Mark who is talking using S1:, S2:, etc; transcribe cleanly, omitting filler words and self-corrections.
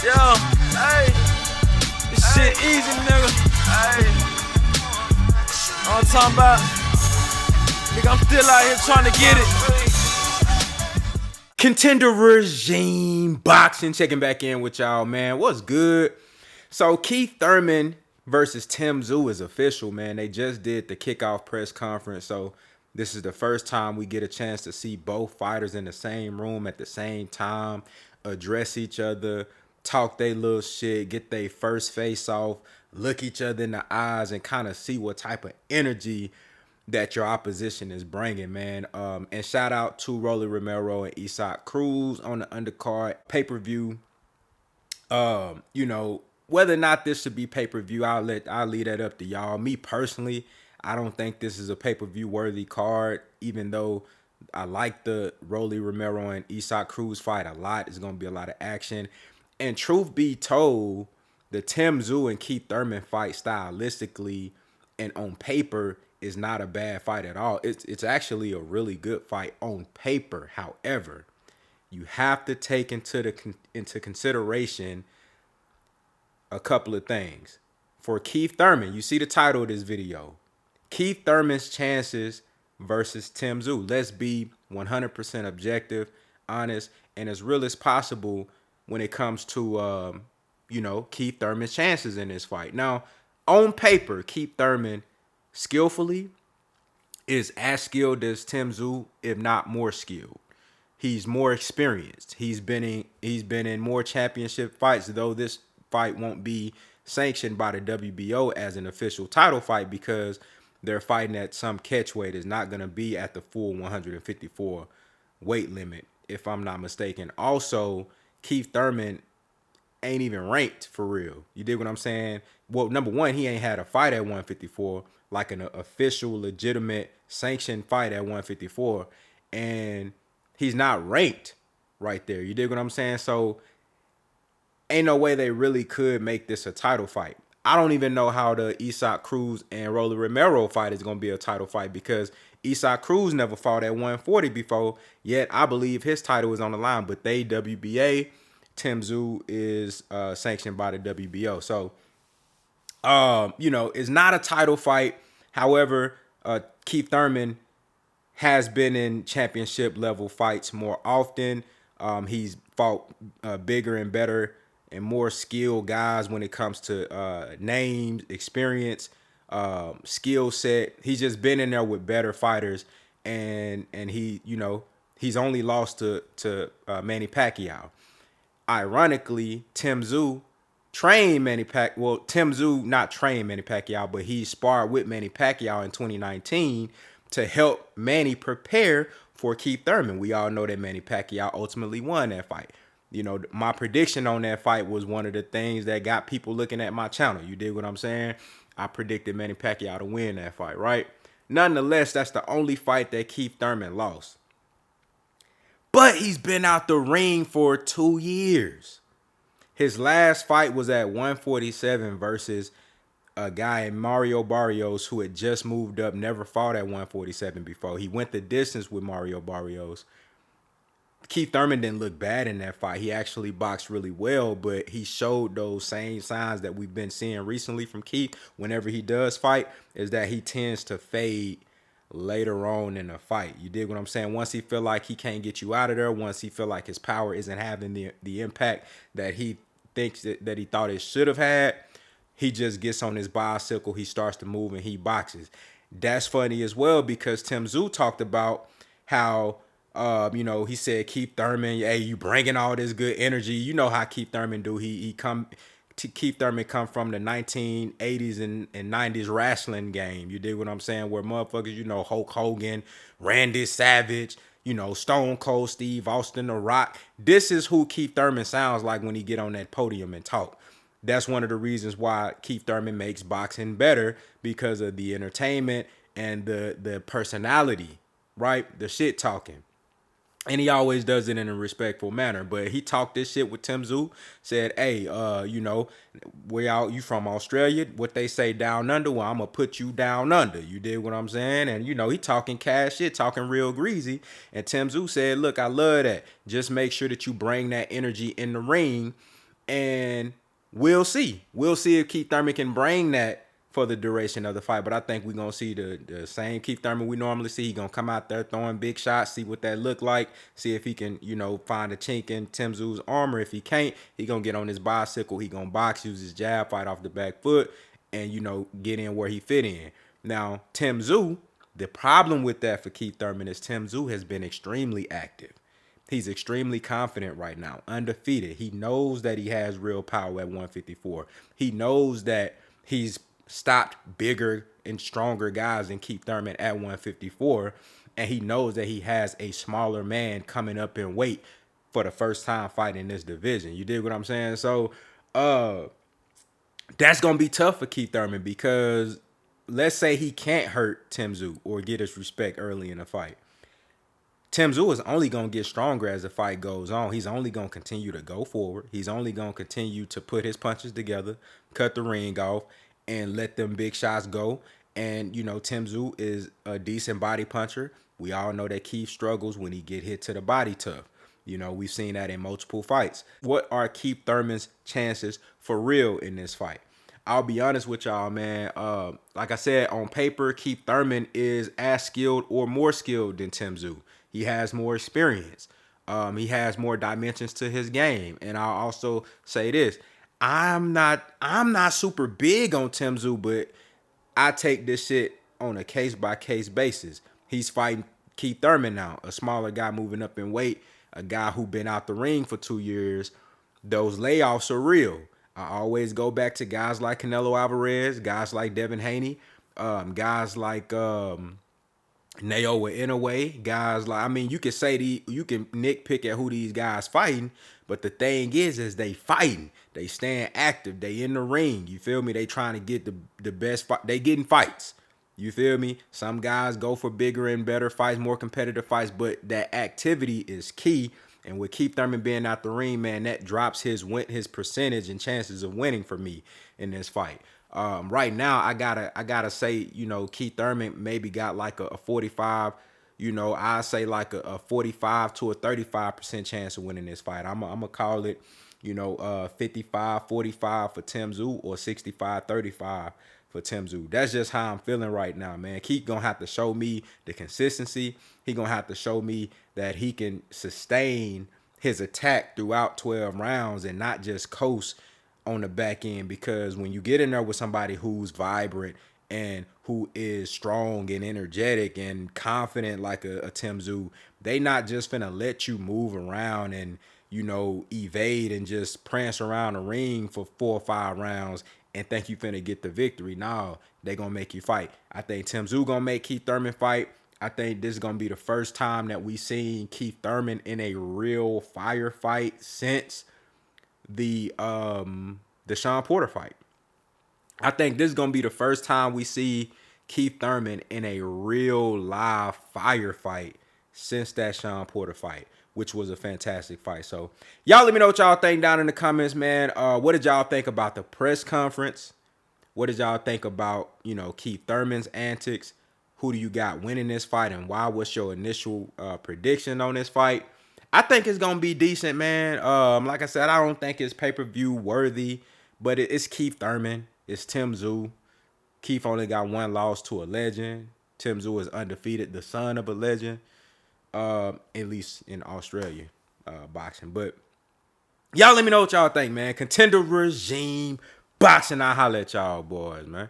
S1: Yo, hey, this shit easy, nigga. Hey, all I'm talking about, nigga, I'm still out here trying to get it.
S2: Contender Regime Boxing, checking back in with y'all, man. What's good? So Keith Thurman versus Tszyu is official, man. They just did the kickoff press conference, so this is the first time we get a chance to see both fighters in the same room at the same time, address each other, talk they little shit, get their first face off, look each other in the eyes, and kind of see what type of energy that your opposition is bringing, man. And shout out to Rolly Romero and Isaac Cruz on the undercard pay-per-view. Whether or not this should be pay-per-view, I'll leave that up to y'all. Me personally, I don't think this is a pay-per-view worthy card, even though I like the Rolly Romero and Isaac Cruz fight a lot. It's gonna be a lot of action. And truth be told, the Tszyu and Keith Thurman fight stylistically and on paper is not a bad fight at all. It's actually a really good fight on paper. However, you have to take into consideration a couple of things. For Keith Thurman, you see the title of this video, Keith Thurman's chances versus Tszyu. Let's be 100% objective, honest, and as real as possible when it comes to Keith Thurman's chances in this fight. Now, on paper, Keith Thurman skillfully is as skilled as Tszyu, if not more skilled. He's more experienced. He's been in more championship fights, though this fight won't be sanctioned by the WBO as an official title fight because they're fighting at some catch weight. Is not going to be at the full 154 weight limit, if I'm not mistaken. Also, Keith Thurman ain't even ranked for real. You dig what I'm saying? Well, number one, he ain't had a fight at 154, like an official, legitimate, sanctioned fight at 154, and he's not ranked right there. You dig what I'm saying? So ain't no way they really could make this a title fight. I don't even know how the Isaac Cruz and Rolly Romero fight is going to be a title fight because Isaac Cruz never fought at 140 before, yet I believe his title is on the line, but they WBA. Tszyu is sanctioned by the WBO. So, it's not a title fight. However, Keith Thurman has been in championship level fights more often. He's fought bigger and better and more skilled guys when it comes to names, experience, skill set. He's just been in there with better fighters, and he's only lost to Manny Pacquiao. Ironically, Tszyu trained Manny Pacquiao. Well, Tszyu not trained Manny Pacquiao, but he sparred with Manny Pacquiao in 2019 to help Manny prepare for Keith Thurman. We all know that Manny Pacquiao ultimately won that fight. My prediction on that fight was one of the things that got people looking at my channel. You dig what I'm saying? I predicted Manny Pacquiao to win that fight, right? Nonetheless, that's the only fight that Keith Thurman lost. But he's been out the ring for 2 years. His last fight was at 147 versus a guy, Mario Barrios, who had just moved up, never fought at 147 before. He went the distance with Mario Barrios. Keith Thurman didn't look bad in that fight. He actually boxed really well, but he showed those same signs that we've been seeing recently from Keith whenever he does fight, is that he tends to fade later on in the fight. You dig what I'm saying? Once he feel like he can't get you out of there, once he feel like his power isn't having the impact that he thinks that he thought it should have had, he just gets on his bicycle, he starts to move, and he boxes. That's funny as well because Tszyu talked about how he said Keith Thurman, hey, you bringing all this good energy. You know how Keith Thurman do. Keith Thurman come from the 1980s and 90s wrestling game. You dig what I'm saying? Where motherfuckers, Hulk Hogan, Randy Savage, Stone Cold Steve Austin, The Rock. This is who Keith Thurman sounds like when he get on that podium and talk. That's one of the reasons why Keith Thurman makes boxing better, because of the entertainment and the personality, right? The shit talking. And he always does it in a respectful manner. But he talked this shit with Tszyu, said, hey, you from Australia? What they say down under? Well, I'm going to put you down under. You did what I'm saying? And, he talking cash shit, talking real greasy. And Tszyu said, look, I love that. Just make sure that you bring that energy in the ring And we'll see. We'll see if Keith Thurman can bring that for the duration of the fight. But I think we're going to see the same Keith Thurman we normally see. He's going to come out there throwing big shots, see what that look like, see if he can, find a chink in Tszyu's armor. If he can't, he going to get on his bicycle. He going to box, use his jab, fight off the back foot, and, get in where he fit in. Now, Tszyu, the problem with that for Keith Thurman is Tszyu has been extremely active. He's extremely confident right now, undefeated. He knows that he has real power at 154. He knows that he's stopped bigger and stronger guys than Keith Thurman at 154. And he knows that he has a smaller man coming up in weight for the first time fighting this division. You dig what I'm saying? So that's going to be tough for Keith Thurman because let's say he can't hurt Tszyu or get his respect early in the fight. Tszyu is only going to get stronger as the fight goes on. He's only going to continue to go forward. He's only going to continue to put his punches together, cut the ring off, and let them big shots go. And, Tszyu is a decent body puncher. We all know that Keith struggles when he get hit to the body tough. We've seen that in multiple fights. What are Keith Thurman's chances for real in this fight? I'll be honest with y'all, man. Like I said, on paper, Keith Thurman is as skilled or more skilled than Tszyu. He has more experience. He has more dimensions to his game. And I'll also say this. I'm not super big on Tszyu, but I take this shit on a case-by-case basis. He's fighting Keith Thurman now, a smaller guy moving up in weight, a guy who been out the ring for 2 years. Those layoffs are real. I always go back to guys like Canelo Alvarez, guys like Devin Haney, guys like Naoya Inoue, guys like, you can say you can nitpick at who these guys fighting, but the thing is they fighting. They staying active. They in the ring. You feel me? They trying to get the best fight. They getting fights. You feel me? Some guys go for bigger and better fights, more competitive fights, but that activity is key. And with Keith Thurman being out the ring, man, that drops his percentage and chances of winning for me in this fight. Right now, I gotta say, Keith Thurman maybe got like a 45. I say like a 45 to a 35% chance of winning this fight. I'm gonna call it, 55-45 for Tszyu or 65-35 for Tszyu. That's just how I'm feeling right now, man. Keith gonna have to show me the consistency. He gonna have to show me that he can sustain his attack throughout 12 rounds and not just coast on the back end, because when you get in there with somebody who's vibrant and who is strong and energetic and confident like a Tszyu, they not just finna let you move around and, evade and just prance around the ring for 4 or 5 rounds and think you finna get the victory. No, they gonna make you fight. I think Tszyu gonna make Keith Thurman fight. I think this is gonna be the first time that we seen Keith Thurman in a real firefight since the Shawn Porter fight. I think this is gonna be the first time we see Keith Thurman in a real live firefight since that Shawn Porter fight, which was a fantastic fight. So y'all let me know what y'all think down in the comments, man. What did y'all think about the press conference? What did y'all think about, Keith Thurman's antics? Who do you got winning this fight and why? What's your initial prediction on this fight? I think it's going to be decent, man. Like I said, I don't think it's pay-per-view worthy, but it's Keith Thurman. It's Tszyu. Keith only got one loss to a legend. Tszyu is undefeated, the son of a legend, at least in Australia boxing. But y'all let me know what y'all think, man. Contender Regime Boxing. I'll holler at y'all boys, man.